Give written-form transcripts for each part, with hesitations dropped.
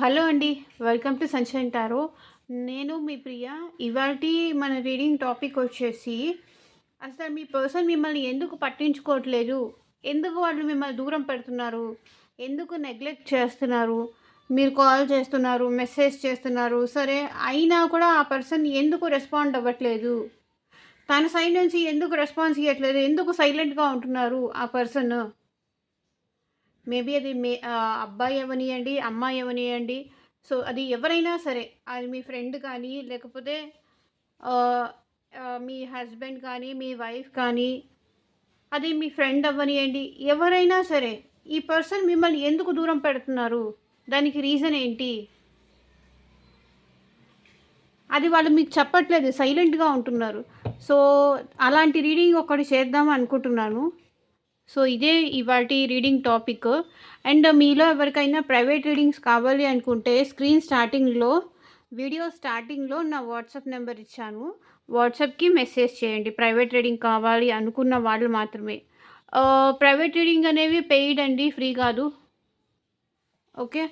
Hello అండి. Welcome to sunshine tarot. నేను మీ ప్రియ. ఇవాల్టి మన రీడింగ్ టాపిక్ వచ్చేసి, అసలు మీ పర్సన్ మిమ్మల్ని ఎందుకు పట్టించుకోవట్లేదు? ఎందుకు వాళ్ళు మిమ్మల్ని దూరం పెడుతున్నారు? ఎందుకు నెగ్లెక్ట్ చేస్తున్నారు? మీరు కాల్ చేస్తున్నారు, మెసేజ్ చేస్తున్నారు. సరే, అయినా కూడా ఆ పర్సన్ ఎందుకు రెస్పాండ్ అవ్వట్లేదు? తన సైడ్ నుంచి ఎందుకు రెస్పాన్స్ ఇయ్యట్లేదు? ఎందుకు సైలెంట్‌గా ఉంటున్నారు ఆ పర్సన్? మేబీ అది అబ్బాయి అవ్వనియండి, అమ్మాయి అవ్వనియండి. సో, అది ఎవరైనా సరే. అది మీ ఫ్రెండ్ కానీ, లేకపోతే ఆహ్, మీ హస్బెండ్ కానీ, మీ వైఫ్ కానీ, అది మీ ఫ్రెండ్ అవ్వనియండి. ఎవరైనా సరే. ఈ పర్సన్ మిమ్మల్ని ఎందుకు దూరం పెడుతున్నారు? దానికి రీజన్ ఏంటి? అది వాళ్ళు మీకు చెప్పట్లేదు. సైలెంట్‌గా ఉంటున్నారు. సో, అలాంటి రీడింగ్ ఒకటి చేద్దాం అనుకుంటున్నాను. సో, ఇదే ఇవాల్టి రీడింగ్ టాపిక్. అండ్ మీలో ఎవరికైనా ప్రైవేట్ రీడింగ్స్ కావాలి అనుకుంటే వీడియో స్టార్టింగ్‌లో నా వాట్సాప్ నెంబర్ ఇచ్చాను. వాట్సాప్‌కి మెసేజ్ చేయండి. ప్రైవేట్ రీడింగ్ కావాలి అనుకున్న వాళ్ళు మాత్రమే. ప్రైవేట్ రీడింగ్ అనేవి పెయిడ్ అండి. ఫ్రీ కాదు. ఓకే.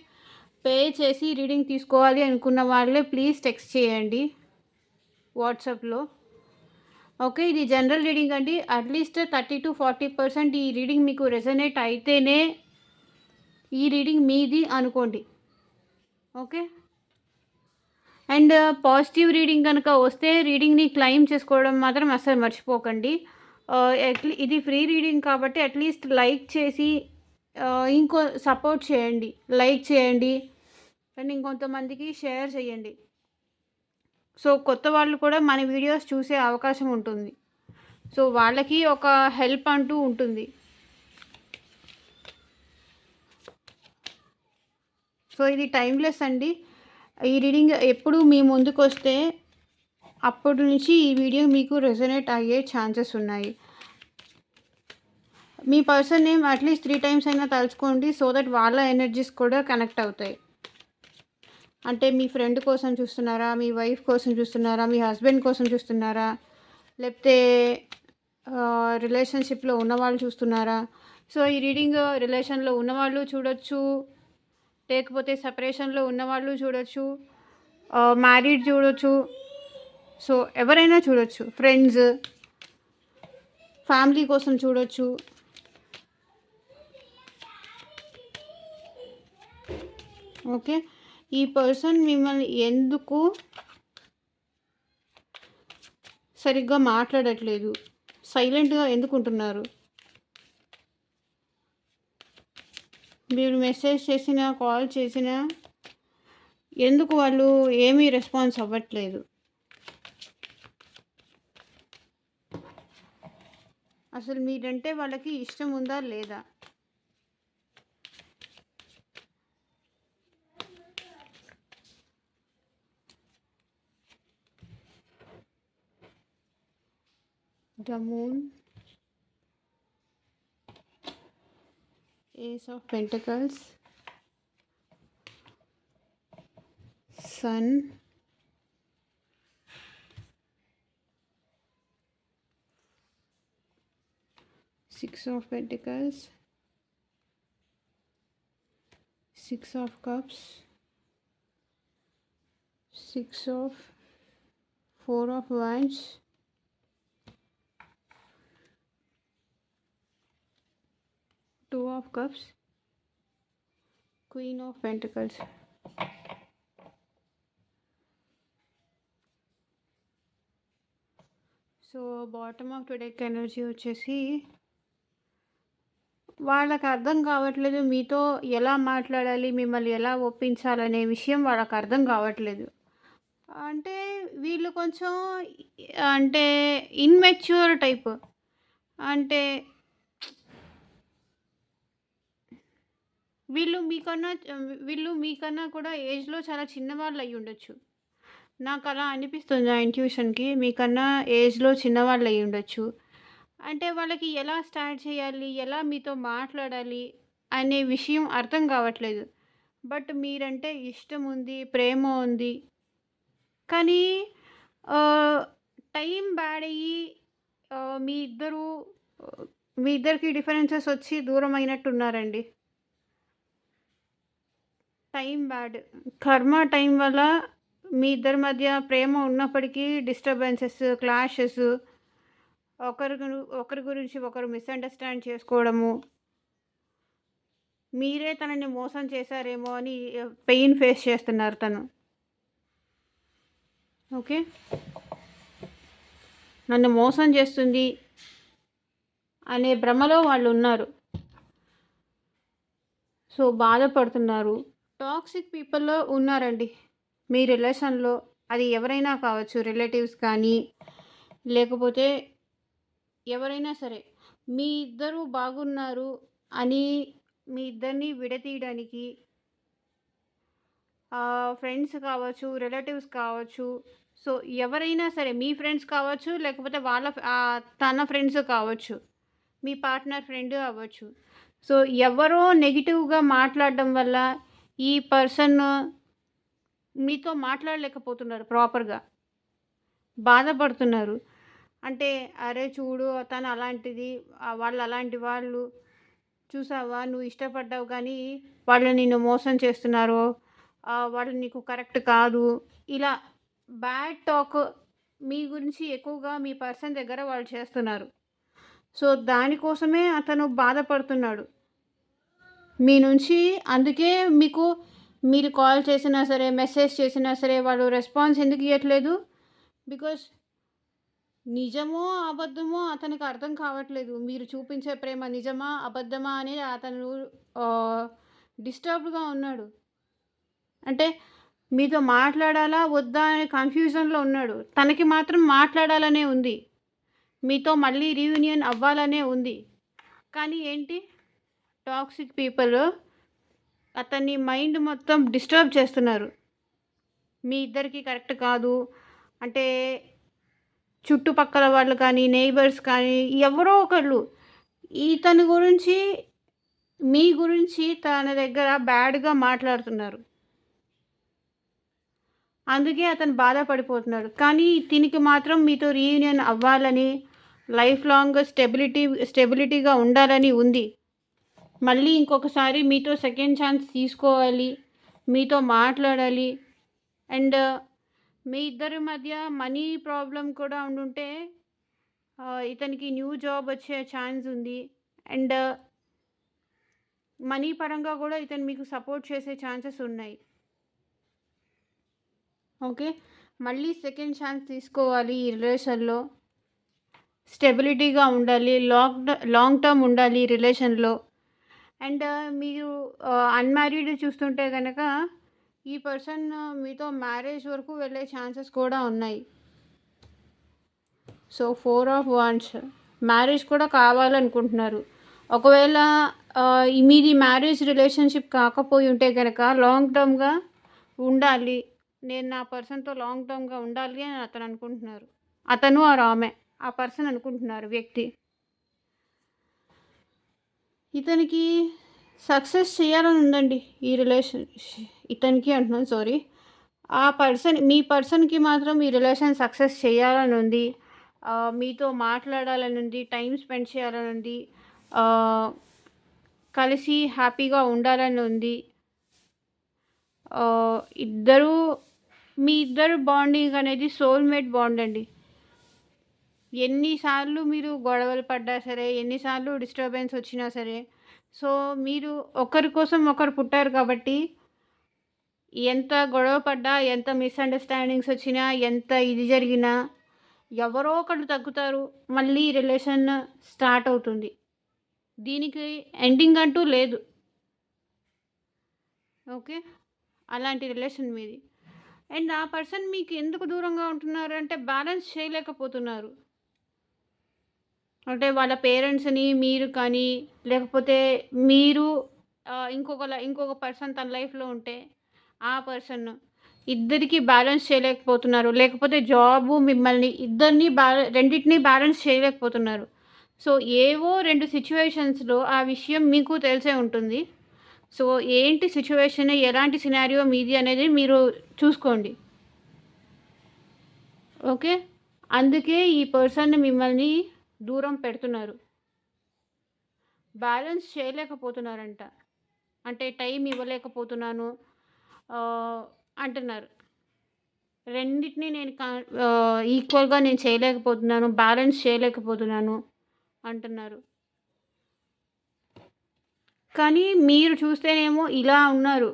పే చేసి రీడింగ్ తీసుకోవాలి అనుకున్న వాళ్ళే ప్లీజ్ టెక్స్ట్ చేయండి వాట్సాప్‌లో. ఓకే. ఇది జనరల్ రీడింగ్ అండి. అట్‌లీస్ట్ 30-40% ఈ రీడింగ్ మీకు రెజొనేట్ అయితేనే ఈ రీడింగ్ మీది అనుకోండి. ఓకే. అండ్ పాజిటివ్ రీడింగ్ గనక వస్తే రీడింగ్‌ని క్లెయిమ్ చేసుకోవడం మాత్రం అస్సలు మర్చిపోకండి. ఇది ఫ్రీ రీడింగ్ కాబట్టి అట్‌లీస్ట్ లైక్ చేసి ఇంకో సపోర్ట్ చేయండి. లైక్ చేయండి. అండ్ ఇంకొంతమందికి షేర్ చేయండి. సో, కొత్త వాళ్ళు కూడా మన వీడియోస్ చూసే అవకాశం ఉంటుంది. సో, వాళ్ళకి ఒక హెల్ప్ అంటూ ఉంటుంది. సో, ఇది టైమ్‌లెస్ అండి. ఈ రీడింగ్ ఎప్పుడు మీ ముందుకొస్తే అప్పటి నుంచి ఈ వీడియో మీకు రెజొనేట్ అయ్యే ఛాన్సెస్ ఉన్నాయి. మీ పర్సన్ నేమ్ అట్‌లీస్ట్ 3 టైమ్స్ అయినా తలుచుకోండి. సో దట్ వాళ్ళ ఎనర్జీస్ కూడా కనెక్ట్ అవుతాయి. అంటే మీ ఫ్రెండ్ కోసం చూస్తున్నారా? మీ వైఫ్ కోసం చూస్తున్నారా? మీ హస్బెండ్ కోసం చూస్తున్నారా? లేకపోతే రిలేషన్‌షిప్‌లో ఉన్నవాళ్ళు చూస్తున్నారా? సో, ఈ రీడింగ్ రిలేషన్‌లో ఉన్నవాళ్ళు చూడొచ్చు. లేకపోతే సెపరేషన్‌లో ఉన్నవాళ్ళు చూడొచ్చు. మ్యారీడ్ చూడొచ్చు. సో, ఎవరైనా చూడొచ్చు. ఫ్రెండ్స్, ఫ్యామిలీ కోసం చూడొచ్చు. ఓకే. ఈ పర్సన్ మిమ్మల్ని ఎందుకు సరిగ్గా మాట్లాడట్లేదు? సైలెంట్‌గా ఎందుకుంటున్నారు? మీరు మెసేజ్ చేసినా, కాల్ చేసినా ఎందుకు వాళ్ళు ఏమీ రెస్పాన్స్ అవ్వట్లేదు? అసలు మీరంటే వాళ్ళకి ఇష్టం ఉందా లేదా? The Moon, Ace of Pentacles, Sun, Six of Pentacles, Six of Cups, Four of Wands, Two of Cups, Queen of Pentacles. So, bottom of the deck energy వచ్చేసి వాళ్ళకి అర్థం కావట్లేదు. మీతో ఎలా మాట్లాడాలి, మిమ్మల్ని ఎలా ఒప్పించాలనే విషయం వాళ్ళకి అర్థం కావట్లేదు. అంటే వీళ్ళు కొంచెం అంటే ఇమ్మెచ్యూర్ టైప్. అంటే వీళ్ళు మీకన్నా కూడా ఏజ్‌లో చాలా చిన్నవాళ్ళు అయ్యి ఉండొచ్చు. నాకు అలా అనిపిస్తుంది ఆ ఇంట్యూషన్‌కి. మీకన్నా ఏజ్‌లో చిన్నవాళ్ళు అయ్యి ఉండొచ్చు. అంటే వాళ్ళకి ఎలా స్టార్ట్ చేయాలి? ఎలా మీతో మాట్లాడాలి? అనే విషయం అర్థం కావట్లేదు. బట్ మీరంటే ఇష్టం ఉంది, ప్రేమ ఉంది. కానీ ఆహ్, టైం బ్యాడ్ అయ్యి ఆహ్, మీ ఇద్దరు మీ ఇద్దరికి డిఫరెన్సెస్ వచ్చి దూరం అయినట్టున్నారండి. Time bad. కర్మ టైం వల్ల మీ ఇద్దరి మధ్య ప్రేమ ఉన్నప్పటికీ డిస్టర్బెన్సెస్, క్లాషెస్, ఒకరి గురించి ఒకరు మిస్‌అండర్‌స్టాండ్ చేసుకోవడము, మీరే తనని మోసం చేశారేమో అని పెయిన్ ఫేస్ చేస్తున్నారు తను. ఓకే. నన్ను మోసం చేస్తుంది అనే భ్రమలో వాళ్ళున్నారు. సో, బాధపడుతున్నారు. టాక్సిక్ పీపుల్ ఉన్నారండి మీ రిలేషన్‌లో. అది ఎవరైనా కావచ్చు. రిలేటివ్స్ కానీ, లేకపోతే ఎవరైనా సరే. మీ ఇద్దరు బాగున్నారు అని మీ ఇద్దరిని విడదీయడానికి ఫ్రెండ్స్ కావచ్చు, రిలేటివ్స్ కావచ్చు. సో, ఎవరైనా సరే మీ ఫ్రెండ్స్ కావచ్చు, లేకపోతే తన ఫ్రెండ్స్ కావచ్చు. మీ పార్ట్నర్ ఫ్రెండ్ అవ్వచ్చు. సో, ఎవరో నెగెటివ్‌గా మాట్లాడడం వల్ల ఈ పర్సన్ మీతో మాట్లాడలేకపోతున్నారు ప్రాపర్‌గా. బాధపడుతున్నారు. అంటే, "అరే చూడు తను అలాంటిది, వాళ్ళు అలాంటి వాళ్ళు. చూసావా నువ్వు ఇష్టపడ్డావు కానీ వాళ్ళు నిన్ను మోసం చేస్తున్నారు. వాళ్ళు నీకు కరెక్ట్ కాదు." ఇలా బ్యాడ్ టాక్ మీ గురించి ఎక్కువగా మీ పర్సన్ దగ్గర వాళ్ళు చేస్తున్నారు. సో, దానికోసమే అతను బాధపడుతున్నాడు మీ నుంచి. అందుకే మీరు కాల్ చేసినా సరే, మెసేజ్ చేసినా సరే వాళ్ళు రెస్పాన్స్ ఎందుకు ఇవ్వట్లేదు? బికాస్ నిజమో, అబద్ధమో అతనికి అర్థం కావట్లేదు. మీరు చూపించే ప్రేమ నిజమా, అబద్ధమా అనేది అతను డిస్టర్బ్డ్‌గా ఉన్నాడు. అంటే మీతో మాట్లాడాలా, వద్దా అనే కన్‌ఫ్యూజన్‌లో ఉన్నాడు. తనకి మాత్రం మాట్లాడాలనే ఉంది. మీతో మళ్ళీ రీయూనియన్ అవ్వాలనే ఉంది. కానీ ఏంటి, టాక్సిక్ పీపుల్ అతని మైండ్ మొత్తం డిస్టర్బ్ చేస్తున్నారు. మీ ఇద్దరికీ కరెక్ట్ కాదు అంటే, చుట్టుపక్కల వాళ్ళు కానీ, నెయిబర్స్ కానీ ఎవరో ఒకళ్ళు ఇతని గురించి, మీ గురించి తన దగ్గర బ్యాడ్‌గా మాట్లాడుతున్నారు. అందుకే అతను బాధపడిపోతున్నాడు. కానీ తినికి మాత్రం మీతో రీయూనియన్ అవ్వాలని, లైఫ్ లాంగ్ స్టెబిలిటీగా ఉండాలని ఉంది. మళ్ళీ ఇంకొకసారి మీతో సెకండ్ ఛాన్స్ తీసుకోవాలి, మీతో మాట్లాడాలి. అండ్ మీ ఇద్దరి మధ్య మనీ ప్రాబ్లమ్ కూడా ఉండుంటే ఇతనికి న్యూ జాబ్ వచ్చే ఛాన్స్ ఉంది. అండ్ మనీ పరంగా కూడా ఇతను మీకు సపోర్ట్ చేసే ఛాన్సెస్ ఉన్నాయి. ఓకే. మళ్ళీ సెకండ్ ఛాన్స్ తీసుకోవాలి ఈ రిలేషన్‌లో. స్టెబిలిటీగా ఉండాలి. లాంగ్ టర్మ్ ఉండాలి ఈ రిలేషన్‌లో. అండ్ మీరు అన్‌మ్యారీడ్ చూస్తుంటే గనక ఈ పర్సన్ మీతో మ్యారేజ్ వరకు వెళ్ళే ఛాన్సెస్ కూడా ఉన్నాయి. సో, 4 ఆఫ్ వాండ్స్ మ్యారేజ్ కూడా కావాలనుకుంటున్నారు. ఒకవేళ మీది మ్యారేజ్ రిలేషన్‌షిప్ కాకపోయి ఉంటే గనక లాంగ్ టర్మ్‌గా ఉండాలి. నేను నా పర్సన్‌తో లాంగ్ టర్మ్‌గా ఉండాలి అని అతను అనుకుంటున్నారు. అతను ఆర్ ఆమె, ఆ పర్సన్ అనుకుంటున్నారు వ్యక్తి. ఇతనికి సక్సెస్ చేయాలని ఉందండి ఈ ఇతనికి అంటున్నాను సారీ. మీ పర్సన్‌కి మాత్రం ఈ రిలేషన్ సక్సెస్ చేయాలని ఉంది. మీతో మాట్లాడాలని ఉంది. టైం స్పెండ్ చేయాలని ఉంది. కలిసి హ్యాపీగా ఉండాలని ఉంది. మీ ఇద్దరు బాండింగ్ అనేది సోల్‌మేట్ బాండ్ అండి. ఎన్నిసార్లు మీరు గొడవలు పడ్డా సరే, ఎన్నిసార్లు డిస్టర్బెన్స్ వచ్చినా సరే, సో, మీరు ఒకరి కోసం ఒకరు పుట్టారు కాబట్టి ఎంత గొడవ పడ్డా, ఎంత మిస్‌అండర్‌స్టాండింగ్స్ వచ్చినా, ఎంత ఇది జరిగినా ఎవరో ఒకళ్ళు తగ్గుతారు. మళ్ళీ రిలేషన్ స్టార్ట్ అవుతుంది. దీనికి ఎండింగ్ అంటూ లేదు. ఓకే. అలాంటి రిలేషన్ మీది. అండ్ ఆ పర్సన్ మీకు ఎందుకు దూరంగా ఉంటున్నారు అంటే బ్యాలెన్స్ చేయలేకపోతున్నారు. అంటే వాళ్ళ పేరెంట్స్‌ని మీరు కానీ, లేకపోతే మీరు ఇంకొక పర్సన్ తన లైఫ్‌లో ఉంటే, ఆ పర్సన్ ఇద్దరికీ బ్యాలెన్స్ చేయలేకపోతున్నారు. లేకపోతే జాబు మిమ్మల్ని రెండిటిని బ్యాలెన్స్ చేయలేకపోతున్నారు. సో, ఏవో 2 సిట్యుయేషన్స్‌లో ఆ విషయం మీకు తెలిసే ఉంటుంది. సో, ఏంటి సిట్యుయేషన్, ఎలాంటి సినారియో మీది అనేది మీరు చూసుకోండి. ఓకే. అందుకే ఈ పర్సన్ మిమ్మల్ని దూరం పెడుతున్నారు. బ్యాలెన్స్ చేయలేకపోతున్నారంట. అంటే టైం ఇవ్వలేకపోతున్నాను. ఆహ్, అంటున్నారు. రెండిటిని నేను ఈక్వల్‌గా నేను చేయలేకపోతున్నాను. బ్యాలెన్స్ చేయలేకపోతున్నాను అంటున్నారు. కానీ మీరు చూస్తేనేమో ఇలా ఉన్నారు.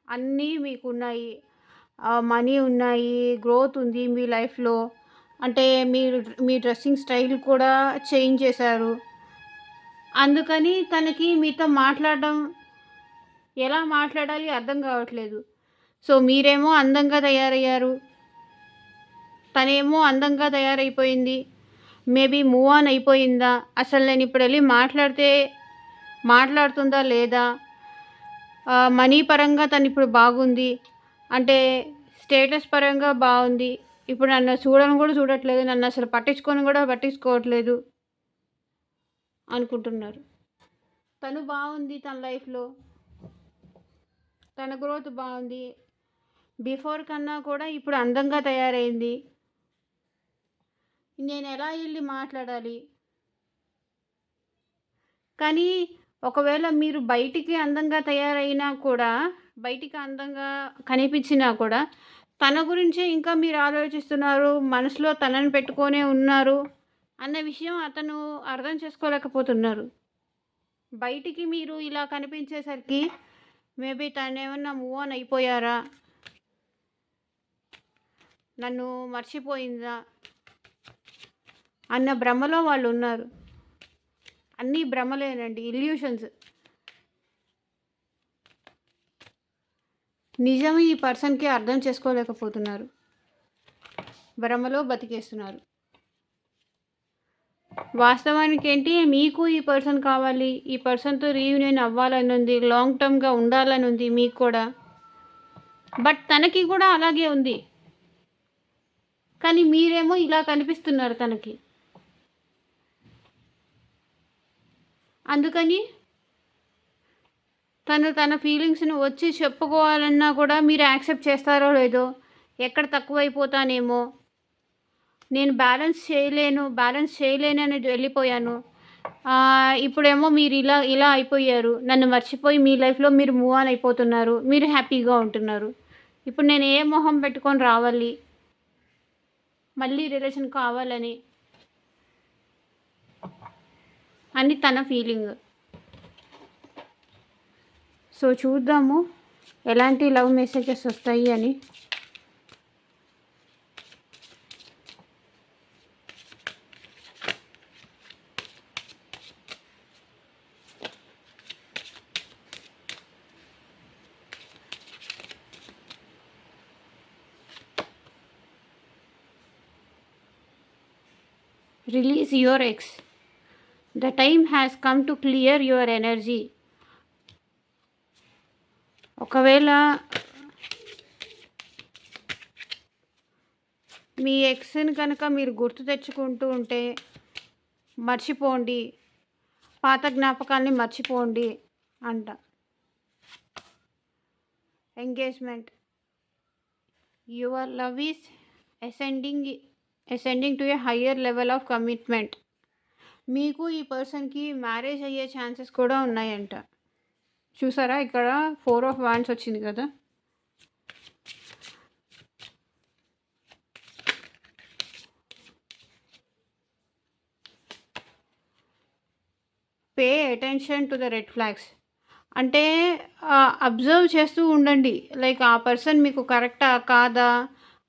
అన్నీ మీకున్నాయి. మనీ ఉన్నాయి. గ్రోత్ ఉంది మీ లైఫ్‌లో. అంటే మీ డ్రెస్సింగ్ స్టైల్ కూడా చేంజ్ చేశారు. అందుకని తనకి మీతో మాట్లాడడం ఎలా మాట్లాడాలి అర్థం కావట్లేదు. సో, మీరేమో అందంగా తయారయ్యారు. తనేమో అందంగా తయారైపోయింది. మేబీ మూవ్ ఆన్ అయిపోయిందా? అసలు నేనిప్పుడెళ్ళి మాట్లాడుతుందా లేదా? మనీ పరంగా తనిప్పుడు బాగుంది. అంటే స్టేటస్ పరంగా బావుంది. ఇప్పుడు నన్ను చూడను గూడా చూడట్లేదు. నన్నసలు పట్టించుకోవట్లేదు అనుకుంటున్నారు. తను బావుంది తన లైఫ్‌లో. తన గ్రోత్ బావుంది. బిఫోర్ కన్నా కూడా ఇప్పుడు అందంగా తయారైంది. నేనెలా ఎళ్లి మాట్లాడాలి? కానీ ఒకవేళ మీరు బయటికి అందంగా కనిపించినా కూడా, తన గురించే ఇంకా మీరు ఆలోచిస్తున్నారు. మనసులో తనని పెట్టుకొనే ఉన్నారు అన్న విషయం అతను అర్థం చేసుకోలేకపోతున్నారు. బయటికి మీరు ఇలా కనిపించేసరికి మేబీ తనేమన్నా మూవ్ ఆన్ అయిపోయారా? నన్ను మర్చిపోయిందా? అన్న భ్రమలో వాళ్ళున్నారు. అన్నీ భ్రమలేనండి. ఇల్యూషన్స్. నిజం ఈ పర్సన్‌కి అర్థం చేసుకోలేకపోతున్నారు. భ్రమలో బతికేస్తున్నారు. వాస్తవానికేంటి మీకు ఈ పర్సన్ కావాలి. ఈ పర్సన్‌తో రీయూనియన్ అవ్వాలనుంది. లాంగ్ టర్మ్‌గా ఉండాలనుంది మీకు కూడా. బట్ తనకి కూడా అలాగే ఉంది. కానీ మీరేమో ఇలా కనిపిస్తున్నారు తనకి. అందుకని తన ఫీలింగ్స్‌ని వచ్చి చెప్పుకోవాలన్నా కూడా మీరు యాక్సెప్ట్ చేస్తారో లేదో, ఎక్కడ తక్కువైపోతానేమో, నేను బ్యాలెన్స్ చేయలేనని వెళ్ళిపోయాను. ఇప్పుడేమో మీరు ఇలా అయిపోయారు. నన్ను మర్చిపోయి మీ లైఫ్‌లో మీరు మూవ్ ఆన్ అయిపోతున్నారు. మీరు హ్యాపీగా ఉంటున్నారు. ఇప్పుడు నేను ఏ మొహం పెట్టుకొని రావాలి? మళ్ళీ రిలేషన్ కావాలని అని తన ఫీలింగ్. సో, చూద్దాము ఎలాంటి లవ్ మెసేజెస్ వస్తాయి అని. Release your ex. The time has come to clear your energy. ఒకవేళ మీ ఎక్స్‌ని కనుక మీరు గుర్తు తెచ్చుకుంటూ ఉంటే మర్చిపోండి. పాత జ్ఞాపకాల్ని మర్చిపోండి అంట. Engagement. Your love is ascending to a higher level of commitment. మీకు ఈ పర్సన్‌కి మ్యారేజ్ అయ్యే ఛాన్సెస్ కూడా ఉన్నాయంట. చూసారా ఇక్కడ 4 ఆఫ్ వాండ్స్ వచ్చింది కదా! Pay attention to the red flags. అంటే అబ్జర్వ్ చేస్తూ ఉండండి. లైక్ ఆ పర్సన్ మీకు కరెక్టా? కాదా?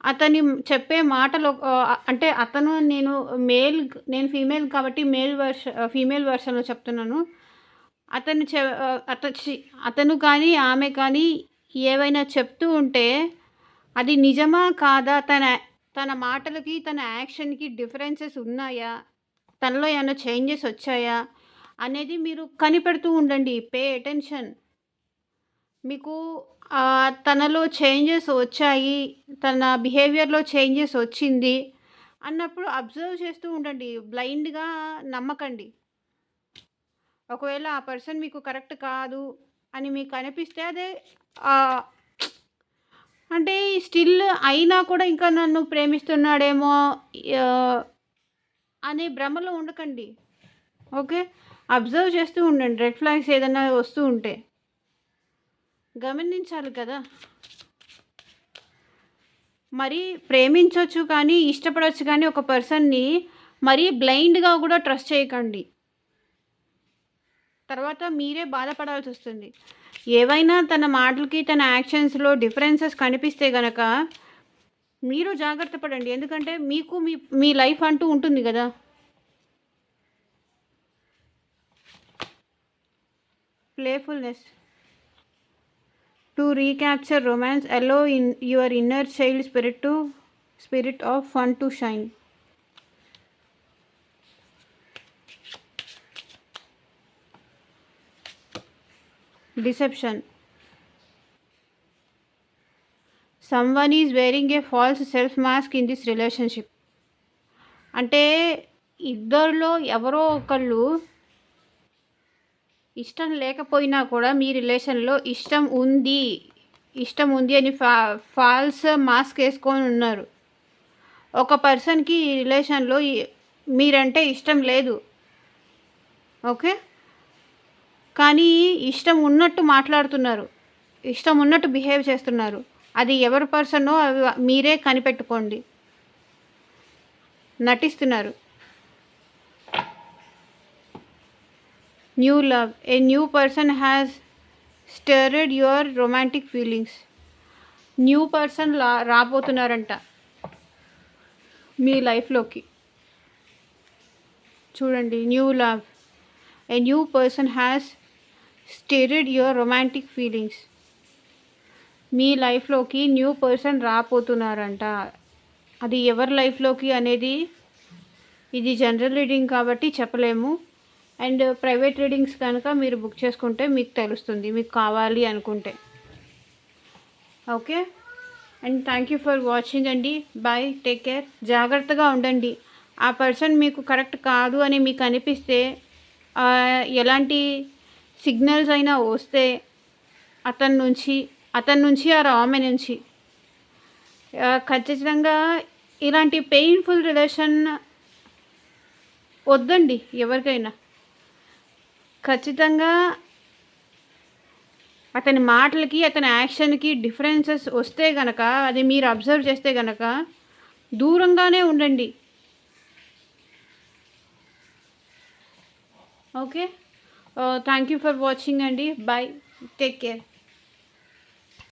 అతని చెప్పే మాటలు అంటే నేను ఫీమేల్ కాబట్టి ఫీమేల్ వెర్షన్‌లో చెప్తున్నాను. అతను చె అత ఛీ అతను కానీ, ఆమె కానీ ఏవైనా చెప్తూ ఉంటే అది నిజమా? కాదా? తన మాటలకి, తన యాక్షన్‌కి డిఫరెన్సెస్ ఉన్నాయా? తనలో ఏమైనా చేంజెస్ వచ్చాయా? అనేది మీరు కనిపెడుతూ ఉండండి. Pay attention. మీకు తనలో చేంజెస్ వచ్చాయి, తన బిహేవియర్‌లో చేంజెస్ వచ్చింది అన్నప్పుడు అబ్జర్వ్ చేస్తూ ఉండండి. బ్లైండ్‌గా నమ్మకండి. ఒకవేళ ఆ పర్సన్ మీకు కరెక్ట్ కాదు అని మీకు అనిపిస్తే అదే ఆహ్, అంటే స్టిల్ అయినా కూడా ఇంకా నన్ను ప్రేమిస్తున్నాడేమో ఆహ్, అనే భ్రమలో ఉండకండి. ఓకే. అబ్జర్వ్ చేస్తూ ఉండండి రెడ్ ఫ్లాగ్స్ ఏదన్నా వస్తూ ఉంటే. గమనించాలి కదా! మరి ప్రేమించొచ్చు కానీ, ఇష్టపడొచ్చు కానీ ఒక పర్సన్‌ని మరీ బ్లైండ్‌గా కూడా ట్రస్ట్ చేయకండి. తర్వాత మీరే బాధపడాల్సొస్తుంది. ఏవైనా తన మాటలకి, తన యాక్షన్స్‌లో డిఫరెన్సెస్ కనిపిస్తే గనక మీరు జాగ్రత్త పడండి. ఎందుకంటే మీకు మీ మీ లైఫ్ అంటూ ఉంటుంది గదా! Playfulness. To recapture romance allow in your inner child spirit of fun to shine. Deception. Someone is wearing a false self mask in this relationship. అంటే ఇద్దరిలో ఎవరో ఒకళ్ళు ఇష్టం లేకపోయినా కూడా మీ రిలేషన్‌లో ఇష్టం ఉంది అని ఫాల్స్ మాస్క్ ఏసుకొని ఉన్నారు. ఒక పర్సన్‌కి ఈ రిలేషన్‌లో మీరంటే ఇష్టం లేదు. ఓకే. కానీ ఇష్టం ఉన్నట్టు మాట్లాడుతున్నారు. ఇష్టం ఉన్నట్టు బిహేవ్ చేస్తున్నారు. అది ఎవరి పర్సనో అవి మీరే కనిపెట్టుకోండి. నటిస్తున్నారు. New love. A new person has stirred your romantic feelings. New person రాబోతున్నారంట మీ లైఫ్‌లోకి. చూడండి, new love. A new person has stirred your romantic feelings. మీ లైఫ్‌లోకి న్యూ పర్సన్ రాబోతున్నారంట. అది ఎవరి లైఫ్‌లోకి అనేది ఇది జనరల్ రీడింగ్ కాబట్టి చెప్పలేము. అండ్ ప్రైవేట్ రీడింగ్స్ కనుక మీరు బుక్ చేసుకుంటే మీకు తెలుస్తుంది, మీకు కావాలి అనుకుంటే. Okay. And thank you for watching అండి. Bye, take care. జాగ్రత్తగా ఉండండి. ఆ పర్సన్ మీకు కరెక్ట్ కాదు అని మీకు అనిపిస్తే ఎలాంటి సిగ్నల్స్ అయినా వస్తే అతని నుంచి ఆర్ ఆమె నుంచి ఖచ్చితంగా ఇలాంటి పెయిన్ఫుల్ రిలేషన్ వద్దండి ఎవరికైనా. ఖచ్చితంగా అతని మాటలకి, అతని యాక్షన్‌కి డిఫరెన్సెస్ వస్తే గనక, అది మీరు అబ్జర్వ్ చేస్తే గనక దూరంగానే ఉండండి. Okay. Thank you for watching అండి. Bye, take care.